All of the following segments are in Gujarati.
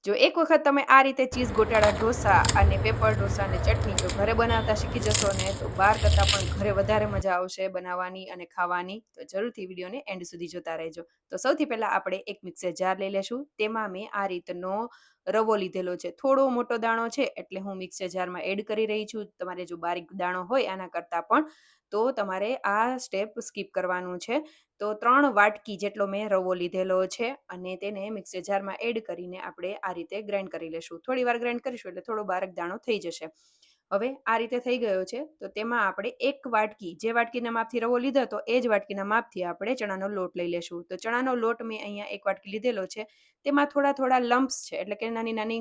જો એક વખત તમે આ રીતે ચીઝ ગોટાળા ઢોસા અને પેપર ઢોસા અને ચટણી જો ઘરે બનાવતા શીખી જશો ને, તો બહાર કરતાં પણ ઘરે વધારે મજા આવશે બનાવવાની અને ખાવાની. તો જરૂરથી વિડીયોને એન્ડ સુધી જોતા રહેજો. તો સૌથી પહેલાં આપણે એક મિક્સર જાર લઈ લેશું. તેમાં મેં આ રીતનો રવો લીધેલો છે. થોડો મોટો દાણો છે એટલે હું મિક્સર જારમાં એડ કરી રહી છું. તમારે જો બારીક દાણો હોય આના કરતાં પણ, તો તમારે આ સ્ટેપ સ્કીપ કરવાનું છે. તો 3 વાટકી જેટલો મેં રવો લીધેલો છે અને તેને મિક્સર જારમાં એડ કરીને આપણે આ રીતે ગ્રાઇન્ડ કરી લેશું. થોડી વાર ગ્રાઇન્ડ કરીશું એટલે થોડો બારીક દાણો થઈ જશે. હવે આ રીતે થઈ ગયો છે તો તેમાં આપણે 1 વાટકી, જે વાટકીના માપથી રવો લીધો હતો એ જ વાટકીના માપથી આપણે ચણાનો લોટ લઈ લેશું. તો ચણાનો લોટ મેં અહીંયા 1 વાટકી લીધેલો છે. તેમાં થોડા-થોડા લમ્પ્સ છે એટલે કે નાની-નાની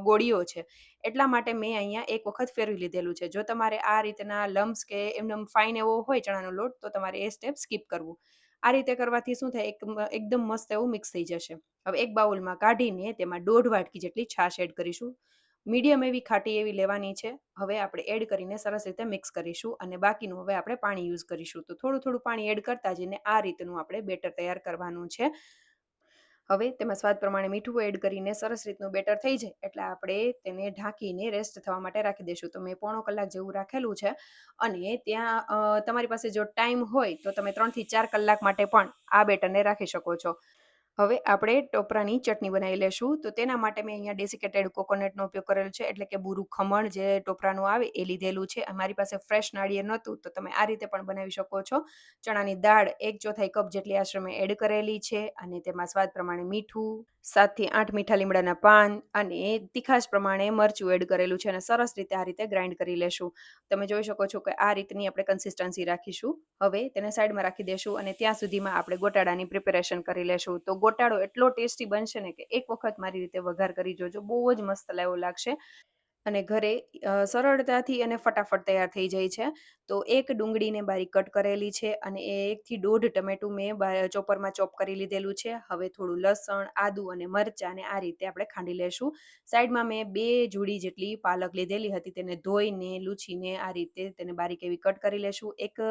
ગોળીઓ છે. એટલા માટે મેં અહીંયા એક વખત ફેરવી લીધેલું છે. જો તમારે આ રીતના લમ્પ્સ કે એમનેમ ફાઇન એવો હોય ચણાનો લોટ તો તમારે એ સ્ટેપ સ્કીપ કરવું. આ રીતે કરવાથી શું થાય એકદમ મસ્ત એવું મિક્સ થઈ જશે. હવે એક બાઉલમાં કાઢીને તેમાં 1.5 વાટકી જેટલી છાશ એડ કરીશું. મીડિયમ એવી ખાટી એવી લેવાની છે. હવે આપણે એડ કરીને સરસ રીતે મિક્સ કરીશું અને બાકીનું હવે આપણે પાણી યુઝ કરીશું. તો થોડું-થોડું પાણી એડ કરતા જઈને આ રીતનું આપણે બેટર તૈયાર કરવાનું છે. હવે તેમાં સ્વાદ પ્રમાણે મીઠું એડ કરીને સરસ રીતનું બેટર થઈ જાય એટલે આપણે તેને ઢાંકીને રેસ્ટ થવા માટે રાખી દઈશું. તો મેં પોણો કલાક જેવું રાખેલું છે અને ત્યાં તમારી પાસે જો ટાઈમ હોય તો તમે 3 થી 4 કલાક માટે પણ આ બેટરને રાખી શકો છો. હવે આપણે ટોપરાની ચટણી બનાવી લેશું. તો તેના માટે મેં અહીંયા ડેસિકેટેડ કોકોનટનો ઉપયોગ કરેલો છે એટલે કે બુરું ખમણ જે ટોપરાનું આવે એ લીધેલું છે. મારી પાસે ફ્રેશ નાળિયેર નહોતું તો તમે આ રીતે પણ બનાવી શકો છો. ચણાની દાળ 1/4 કપ જેટલી આશરે મેં એડ કરેલી છે અને તેમાં સ્વાદ પ્રમાણે મીઠું, 7 થી 8 મીઠા લીમડાના પાન અને તીખાશ પ્રમાણે મરચું એડ કરેલું છે અને સરસ રીતે આ રીતે ગ્રાઇન્ડ કરી લેશું. તમે જોઈ શકો છો કે આ રીતની આપણે કન્સિસ્ટન્સી રાખીશું. હવે તેને સાઈડમાં રાખી દેશું અને ત્યાં સુધીમાં આપણે ગોટાળાની પ્રિપેરેશન કરી લેશું. તો ગોટાળો એટલો ટેસ્ટી બનશે ને કે એક વખત મારી રીતે વઘાર કરી જોજો. બહુ જ મસ્ત એવો લાગશે. અને ઘરે સરળતાથી અને ફટાફટ તૈયાર થઈ જાય છે. તો એક ડુંગળીને બારીક કટ કરેલી છે અને 1 થી 1.5 ટમેટું મેં ચોપરમાં ચોપ કરી લીધેલું છે. હવે થોડું લસણ, આદું અને મરચાંને આ રીતે આપણે ખાંડી લેશું. સાઈડમાં મેં 2 જોડી જેટલી પાલક લીધેલી હતી. તેને ધોઈને, લૂછીને આ રીતે તેને બારીક એવી કટ કરી લેશું. એક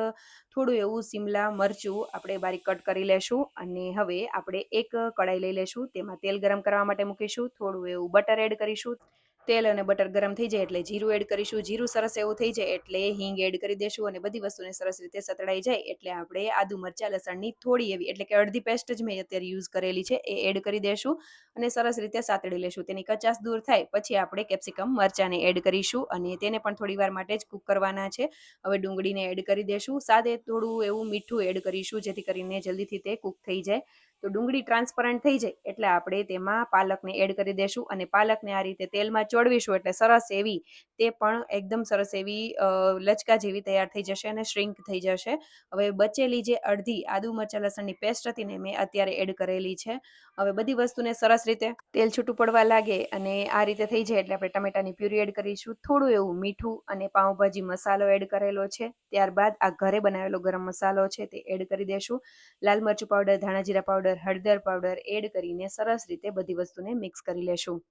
થોડું એવું શિમલા મરચું આપણે બારીક કટ કરી લેશું અને હવે આપણે એક કઢાઈ લઈ લેશું. તેમાં તેલ ગરમ કરવા માટે મૂકીશું. થોડું એવું બટર એડ કરીશું. તેલ અને બટર ગરમ થઈ જાય એટલે જીરું એડ કરીશું. જીરું સરસ એવું થઈ જાય એટલે હિંગ એડ કરી દેશું અને બધી વસ્તુને સરસ રીતે સતળાઈ જાય એટલે આપણે આદુ, મરચાં, લસણની થોડી એવી એટલે કે અડધી પેસ્ટ જ મેં અત્યારે યુઝ કરેલી છે એ એડ કરી દેશું અને સરસ રીતે સાતળી લેશું. તેની કચાશ દૂર થાય પછી આપણે કેપ્સિકમ, મરચાંને એડ કરીશું અને તેને પણ થોડીવાર માટે જ કૂક કરવાના છે. હવે ડુંગળીને એડ કરી દેશું. સાથે થોડું એવું મીઠું એડ કરીશું જેથી કરીને જલ્દીથી તે કૂક થઈ જાય. તો ડુંગળી ટ્રાન્સપરન્ટ થઈ જાય એટલે આપણે તેમાં પાલકને એડ કરી દેશું અને પાલકને આ રીતે તેલમાં ચોળવીશું એટલે સરસ એવી તે પણ એકદમ સરસ એવી લચકા જેવી તૈયાર થઈ જશે અને શ્રિંક થઈ જશે. હવે બચેલી જે અડધી આદુ, મરચાં, લસણની પેસ્ટ હતી ને મેં અત્યારે એડ કરેલી છે. હવે બધી વસ્તુને સરસ રીતે તેલ છૂટું પડવા લાગે અને આ રીતે થઈ જાય એટલે આપણે ટમેટાની પ્યુરી એડ કરીશું. થોડું એવું મીઠું અને પાઉંભાજી મસાલો એડ કરેલો છે. ત્યારબાદ આ ઘરે બનાવેલો ગરમ મસાલો છે તે એડ કરી દેશું. લાલ મરચું પાવડર, ધાણા જીરા પાવડર, હળદર પાવડર એડ કરીને સરસ રીતે બધી વસ્તુને મિક્સ કરી લેશું.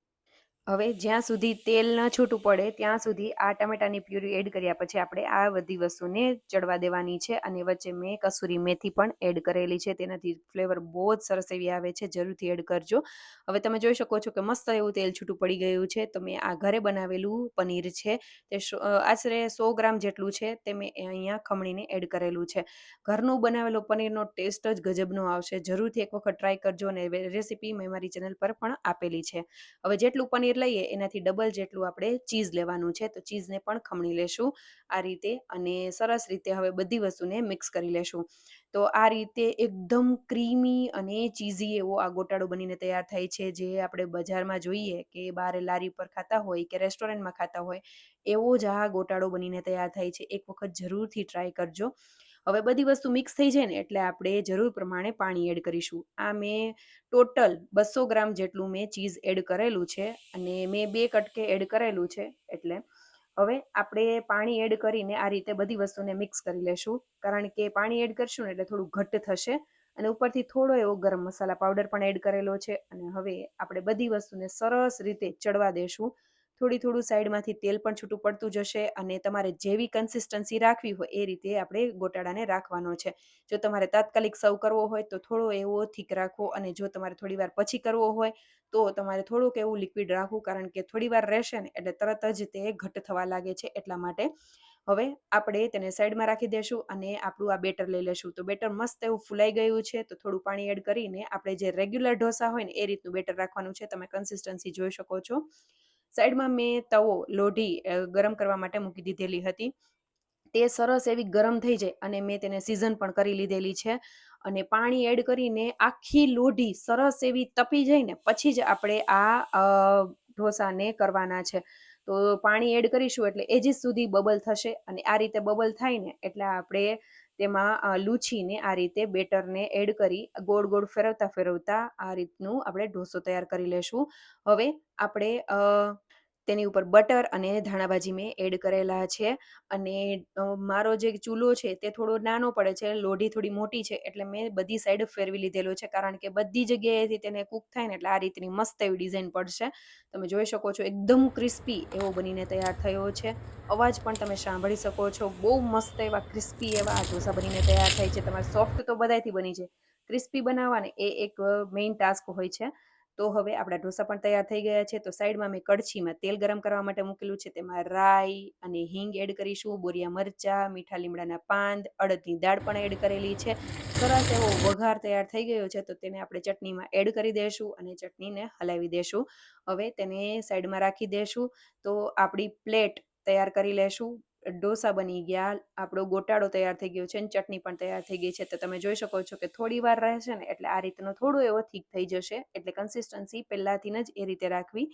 હવે જ્યાં સુધી તેલ ન છૂટું પડે ત્યાં સુધી આ ટમેટાની પ્યુરી એડ કર્યા પછી આપણે આ બધી વસ્તુને ચડવા દેવાની છે અને વચ્ચે મેં કસૂરી મેથી પણ એડ કરેલી છે. તેનાથી ફ્લેવર બહુ જ સરસ એવી આવે છે. જરૂરથી એડ કરજો. હવે તમે જોઈ શકો છો કે મસ્ત એવું તેલ છૂટું પડી ગયું છે. તો મેં આ ઘરે બનાવેલું પનીર છે તે આશરે 100 ગ્રામ જેટલું છે તે મેં અહીંયા ખમણીને એડ કરેલું છે. ઘરનું બનાવેલો પનીરનો ટેસ્ટ જ ગજબનો આવશે. જરૂરથી એક વખત ટ્રાય કરજો અને રેસીપી મેં મારી ચેનલ પર પણ આપેલી છે. હવે જેટલું પનીર લઈએ એનાથી ડબલ જેટલું આપણે ચીઝ લેવાનું છે. તો ચીઝને પણ ખમણી લેશું આ રીતે અને સરસ રીતે હવે બધી વસ્તુને મિક્સ કરી લેશું. તો આ રીતે એકદમ ક્રીમી અને ચીઝી એવો આ ગોટાળો બનીને તૈયાર થાય છે. જે આપણે બજારમાં જોઈએ કે બહાર લારી પર ખાતા હોય કે રેસ્ટોરન્ટમાં ખાતા હોય એવો જ આ ગોટાળો બનીને તૈયાર થાય છે. એક વખત જરૂરથી ટ્રાય કરજો. હવે બધી વસ્તુ મિક્સ થઈ જાય ને એટલે આપણે જરૂર પ્રમાણે પાણી એડ કરીશું. આ મેં ટોટલ 200 ગ્રામ જેટલું મેં ચીઝ એડ કરેલું છે અને મેં 2 કટકે એડ કરેલું છે એટલે હવે આપણે પાણી એડ કરીને આ રીતે બધી વસ્તુને મિક્સ કરી લેશું. કારણ કે પાણી એડ કરશું ને એટલે થોડું ઘટ્ટ થશે અને ઉપરથી થોડો એવો ગરમ મસાલા પાવડર પણ એડ કરેલો છે અને હવે આપણે બધી વસ્તુને સરસ રીતે ચડવા દેશું. થોડું સાઈડમાંથી તેલ પણ છૂટું પડતું જશે અને તમારે જેવી કન્સિસ્ટન્સી રાખવી હોય એ રીતે આપણે ગોટાળાને રાખવાનો છે. જો તમારે તાત્કાલિક સર્વ કરવો હોય તો થોડો એવો થીક રાખવો, અને જો તમારે થોડીવાર પછી કરવો હોય તો તમારે થોડુંક એવું લિક્વિડ રાખવું, કારણ કે થોડીવાર રહેશે ને એટલે તરત જ તે ઘટ્ટ થવા લાગે છે એટલા માટે. હવે આપણે તેને સાઈડમાં રાખી દેશું અને આપણું આ બેટર લઈ લેશું. તો બેટર મસ્ત એવું ફૂલાઈ ગયું છે, તો થોડું પાણી એડ કરીને આપણે જે રેગ્યુલર ઢોસા હોય ને એ રીતનું બેટર રાખવાનું છે. તમે કન્સિસ્ટન્સી જોઈ શકો છો. સાઈડમાં મેં તવો લોઢી ગરમ કરવા માટે મૂકી દીધેલી હતી. તે સરસ એવી ગરમ થઈ જાય અને મેં તેને સિઝન પણ કરી લીધેલી છે, અને પાણી એડ કરીને આખી લોઢી સરસ એવી તપી જાય ને પછી જ આપણે આ ઢોસાને કરવાના છે. તો પાણી એડ કરીશું એટલે એજીસ સુધી બબલ થશે, અને આ રીતે બબલ થાય ને એટલે આપણે તેમાં લૂછીને આ રીતે બેટરને એડ કરી ગોળ ગોળ ફેરવતા ફેરવતા આ રીતનું આપણે ઢોસો તૈયાર કરી લેશું. હવે આપણે તેની ઉપર બટર અને ધાણાભાજી મેં એડ કરેલા છે, અને મારો જે ચૂલો છે તે થોડો નાનો પડે છે, લોઢી થોડી મોટી છે, એટલે મેં બધી સાઈડ ફેરવી લીધેલો છે, કારણ કે બધી જગ્યાએથી તેને કૂક થાય ને એટલે આ રીતની મસ્ત એવી ડિઝાઇન પડશે. તમે જોઈ શકો છો એકદમ ક્રિસ્પી એવો બનીને તૈયાર થયો છે. અવાજ પણ તમે સાંભળી શકો છો. બહુ મસ્ત એવા ક્રિસ્પી એવા આ ઢોસા બનીને તૈયાર થાય છે. તમારે સોફ્ટ તો બધાયથી બની છે, ક્રિસ્પી બનાવવાને એ એક મેઇન ટાસ્ક હોય છે. તો હવે આપણા ઢોસા પણ તૈયાર થઈ ગયા છે. તો સાઈડમાં મેં કડછીમાં તેલ ગરમ કરવા માટે મૂકેલું છે. તેમાં રાઈ અને હિંગ એડ કરીશું, બોરિયા મરચાં, મીઠા લીમડાના પાન, અડદની દાળ પણ એડ કરેલી છે. સરસ એવો વઘાર તૈયાર થઈ ગયો છે, તો તેને આપણે ચટણીમાં એડ કરી દઈશું અને ચટણીને હલાવી દેશું. હવે તેને સાઈડમાં રાખી દેશું. તો આપણી પ્લેટ તૈયાર કરી લેશું. ઢોસા બની ગયા, આપણો ગોટાળો તૈયાર થઈ ગયો છે, અને ચટણી પણ તૈયાર થઈ ગઈ છે. તો તમે જોઈ શકો છો કે થોડી વાર રહેશે ને એટલે આ રીતનો થોડો એવો થીક થઈ જશે. એટલે કન્સિસ્ટન્સી પહેલાથી જ એ રીતે રાખવી.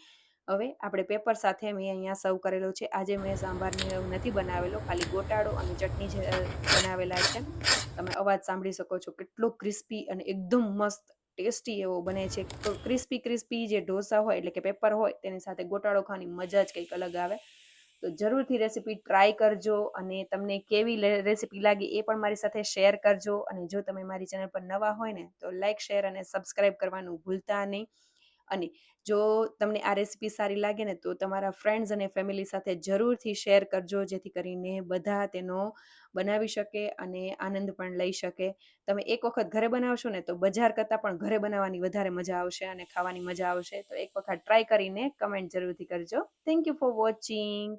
હવે આપણે પેપર સાથે મેં અહીંયા સર્વ કરેલો છે. આજે મેં સાંભારને એવું નથી બનાવેલો, ખાલી ગોટાળો અને ચટણી જ બનાવેલા છે. તમે અવાજ સાંભળી શકો છો કેટલો ક્રિસ્પી અને એકદમ મસ્ત ટેસ્ટી એવો બને છે. ક્રિસ્પી ક્રિસ્પી જે ઢોસા હોય એટલે કે પેપર હોય તેની સાથે ગોટાળો ખાવાની મજા જ કંઈક અલગ આવે. તો જરૂરથી રેસીપી ટ્રાય કરજો, અને તમને કેવી રેસીપી લાગી એ પણ મારી સાથે શેર કરજો. અને જો તમે મારી ચેનલ પર નવા હોય ને તો લાઈક, શેર અને સબસ્ક્રાઈબ કરવાનું ભૂલતા નહીં. અને જો તમને આ રેસીપી સારી લાગે ને તો તમારા ફ્રેન્ડ્સ અને ફેમિલી સાથે જરૂરથી શેર કરજો, જેથી કરીને બધા તેનો બનાવી શકે અને આનંદ પણ લઈ શકે. તમે એક વખત ઘરે બનાવશો ને તો બજાર કરતાં પણ ઘરે બનાવવાની વધારે મજા આવશે અને ખાવાની મજા આવશે. તો એક વખત ટ્રાય કરીને કમેન્ટ જરૂરથી કરજો. Thank you for watching.